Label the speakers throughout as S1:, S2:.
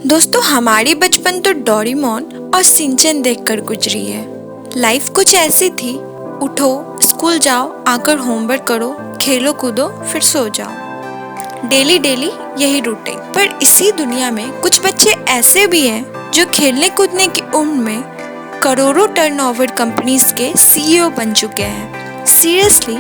S1: दोस्तों, हमारी बचपन तो डोरेमोन और सिंचन देखकर गुजरी है। लाइफ कुछ ऐसी थी, उठो, स्कूल जाओ, आकर होमवर्क करो, खेलो कूदो, फिर सो जाओ। डेली डेली यही रूटीन। पर इसी दुनिया में कुछ बच्चे ऐसे भी हैं जो खेलने कूदने की उम्र में करोड़ों टर्नओवर कंपनीज के सीईओ बन चुके हैं। सीरियसली,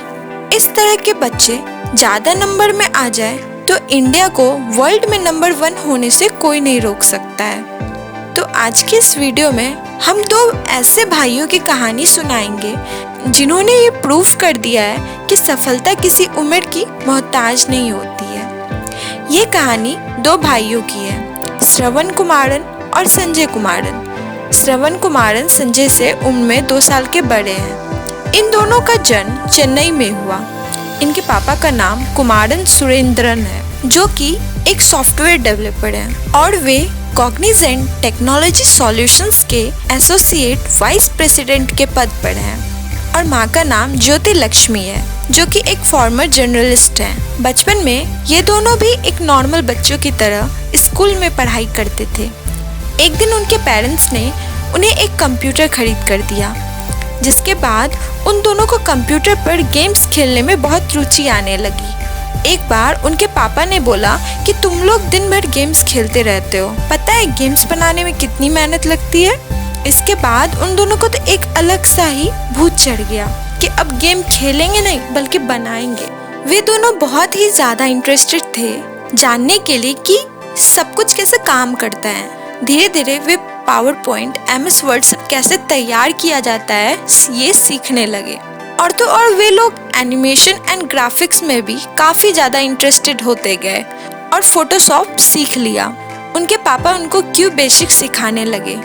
S1: इस तरह के बच्चे ज्यादा नंबर में आ जाए तो इंडिया को वर्ल्ड में नंबर 1 होने से कोई नहीं रोक सकता है। तो आज की इस वीडियो में हम दो ऐसे भाइयों की कहानी सुनाएंगे जिन्होंने ये प्रूफ कर दिया है कि सफलता किसी उम्र की मोहताज नहीं होती है। ये कहानी दो भाइयों की है, श्रवण कुमारन और संजय कुमारन। श्रवण कुमारन संजय से उम्र में 2 साल के बड़े हैं। इन दोनों का जन्म चेन्नई में हुआ। इनके पापा का नाम कुमारन सुरेंद्रन है, जो कि एक सॉफ्टवेयर डेवलपर हैं और वे कॉग्निजेंट टेक्नोलॉजी सॉल्यूशंस के एसोसिएट वाइस प्रेसिडेंट के पद पर हैं। और माँ का नाम ज्योति लक्ष्मी है, जो कि एक फॉर्मर जर्नलिस्ट हैं। बचपन में ये दोनों भी एक नॉर्मल बच्चों की तरह स्कूल में पढ़ाई करते थे। एक दिन उनके पेरेंट्स ने उन्हें एक कंप्यूटर खरीद कर दिया, जिसके बाद उन दोनों को कंप्यूटर पर गेम्स खेलने में बहुत रुचि आने लगी। एक बार उनके पापा ने बोला कि तुम लोग दिन भर गेम्स खेलते रहते हो, पता है गेम्स बनाने में कितनी मेहनत लगती है। इसके बाद उन दोनों को तो एक अलग सा ही भूत चढ़ गया कि अब गेम खेलेंगे नहीं बल्कि बनाएंगे। वे दोनों बहुत ही ज्यादा इंटरेस्टेड थे जानने के लिए कि सब कुछ कैसे काम करता है। धीरे धीरे वे पावर पॉइंट, MS वर्ड सब कैसे तैयार किया जाता है ये सीखने लगे। और तो और वे लोग एनिमेशन एंड ग्राफिक्स में भी काफी ज्यादा इंटरेस्टेड होते गए और फोटोशॉप सीख लिया। उनके पापा उनको क्यूब बेसिक सिखाने लगे।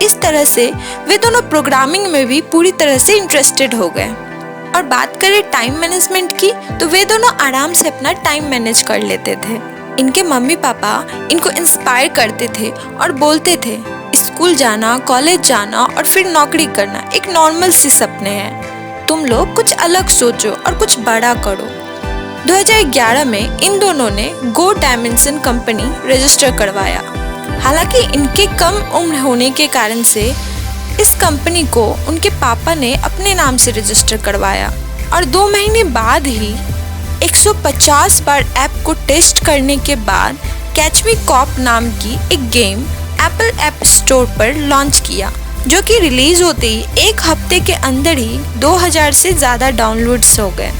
S1: इस तरह से वे दोनों प्रोग्रामिंग में भी पूरी तरह से इंटरेस्टेड हो गए। और बात करें टाइम मैनेजमेंट की, तो वे दोनों आराम से अपना टाइम मैनेज कर लेते थे। इनके मम्मी पापा इनको इंस्पायर करते थे और बोलते थे स्कूल जाना, कॉलेज जाना और फिर नौकरी करना एक नॉर्मल सी सपने हैं। तुम लोग कुछ अलग सोचो और कुछ बड़ा करो। 2011 में इन दोनों ने गो डायमेंशन कंपनी रजिस्टर करवाया। हालांकि इनके कम उम्र होने के कारण से इस कंपनी को उनके पापा ने अपने नाम से रजिस्टर करवाया और 2 महीने बाद ही 150 बार ऐप को टेस्ट करने के बाद कैच मी कॉप नाम की एक गेम एप्पल ऐप स्टोर पर लॉन्च किया, जो कि रिलीज होते ही 1 हफ्ते के अंदर ही 2000 से ज़्यादा डाउनलोड्स हो गए।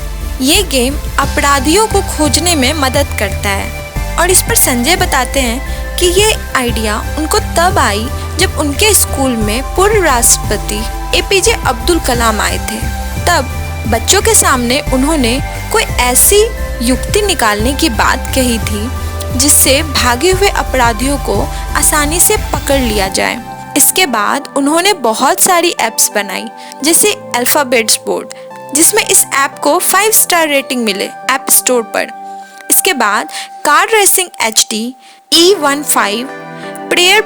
S1: ये गेम अपराधियों को खोजने में मदद करता है। और इस पर संजय बताते हैं कि ये आइडिया उनको तब आई जब उनके स्कूल में पूर्व राष्ट्रपति APJ अब्दुल कलाम आए थे। तब बच्चों के सामने उन्होंने कोई ऐसी युक्ति निकालने की बात कही थी जिससे भागे हुए अपराधियों को आसानी से पकड़ लिया जाए। इसके बाद उन्होंने बहुत सारी ऐप्स बनाई, जैसे अल्फाबेट्स बोर्ड, जिसमें इस ऐप को 5 स्टार रेटिंग मिले ऐप स्टोर पर। इसके बाद car racing HD, E15, prayer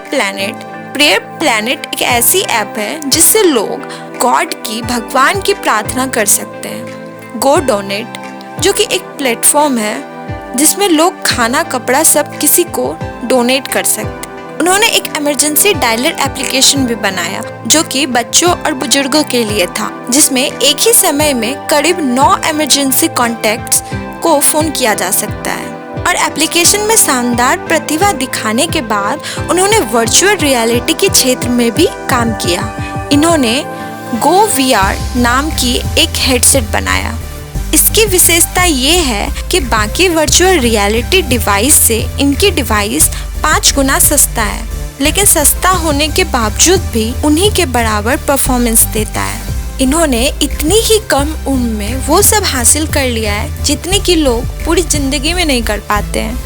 S1: planet एक ऐसी ऐप है जिससे लोग गॉड की, भगवान की प्रार्थना कर सकते हैं। गो डोनेट, जो कि एक प्लेटफॉर्म है जिसमें लोग खाना, कपड़ा सब किसी को डोनेट कर सकते। उन्होंने एक इमरजेंसी डायलर एप्लीकेशन भी बनाया, जो कि बच्चों और बुजुर्गों के लिए था, जिसमें एक ही समय में करीब 9 इमरजेंसी कॉन्टैक्ट्स को फोन किया जा सकता है। और एप्लीकेशन में शानदार प्रतिभा दिखाने के बाद उन्होंने वर्चुअल रियलिटी के क्षेत्र में भी काम किया। इन्होंने गो VR नाम की एक हेडसेट बनाया। इसकी विशेषता ये है कि बाकी वर्चुअल रियलिटी डिवाइस से इनकी डिवाइस 5 गुना सस्ता है, लेकिन सस्ता होने के बावजूद भी उन्हीं के बराबर परफॉर्मेंस देता है। इन्होंने इतनी ही कम उम्र में वो सब हासिल कर लिया है जितने कि लोग पूरी जिंदगी में नहीं कर पाते हैं।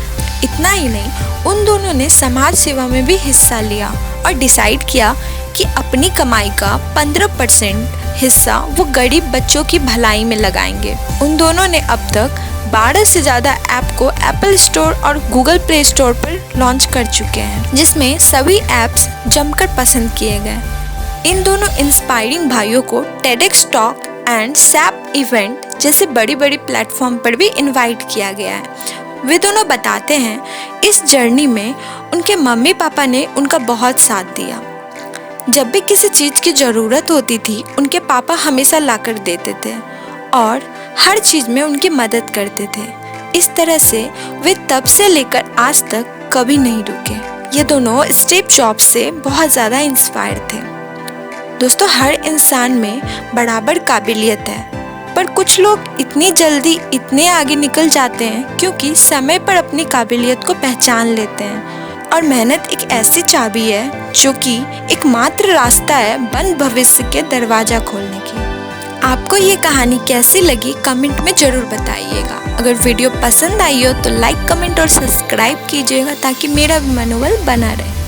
S1: इतना ही नहीं, उन दोनों ने समाज सेवा में भी हिस्सा लिया और डिसाइड किया कि अपनी कमाई का 15% हिस्सा वो गरीब बच्चों की भलाई में लगाएंगे। उन दोनों ने अब तक 12 से ज़्यादा ऐप को एप्पल स्टोर और गूगल प्ले स्टोर पर लॉन्च कर चुके हैं, जिसमें सभी ऐप्स जमकर पसंद किए गए। इन दोनों इंस्पायरिंग भाइयों को TEDx talk and SAP event जैसे बड़ी बड़ी प्लेटफॉर्म पर भी इनवाइट किया गया है। वे दोनों बताते हैं इस जर्नी में उनके मम्मी पापा ने उनका बहुत साथ दिया। जब भी किसी चीज़ की ज़रूरत होती थी उनके पापा हमेशा लाकर देते थे और हर चीज़ में उनकी मदद करते थे। इस तरह से वे तब से लेकर आज तक कभी नहीं रुके। ये दोनों स्टीव जॉब्स से बहुत ज़्यादा इंस्पायर थे। दोस्तों, हर इंसान में बराबर काबिलियत है, पर कुछ लोग इतनी जल्दी इतने आगे निकल जाते हैं क्योंकि समय पर अपनी काबिलियत को पहचान लेते हैं। और मेहनत एक ऐसी चाबी है जो कि एकमात्र रास्ता है बंद भविष्य के दरवाजा खोलने की। आपको ये कहानी कैसी लगी कमेंट में ज़रूर बताइएगा। अगर वीडियो पसंद आई हो तो लाइक, कमेंट और सब्सक्राइब कीजिएगा ताकि मेरा भी मनोबल बना रहे।